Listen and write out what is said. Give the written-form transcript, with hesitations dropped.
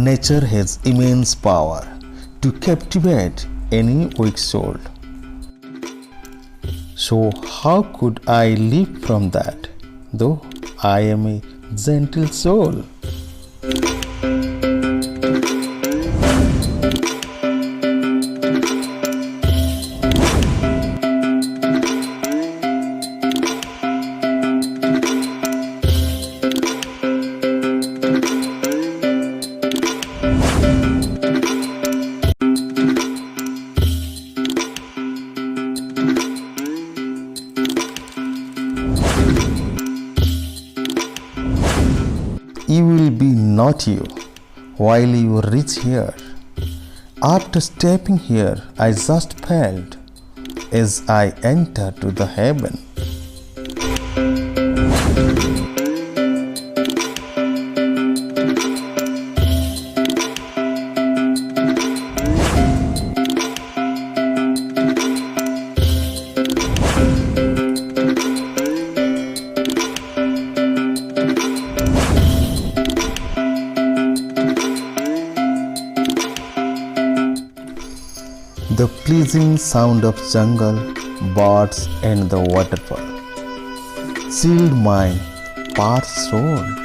Nature has immense power to captivate any weak soul. So how could I live from that, though I am a gentle soul? You will be not you while you reach here. After stepping here, I just felt as I enter to the heaven. The pleasing sound of jungle, birds and the waterfall chilled my parched soul.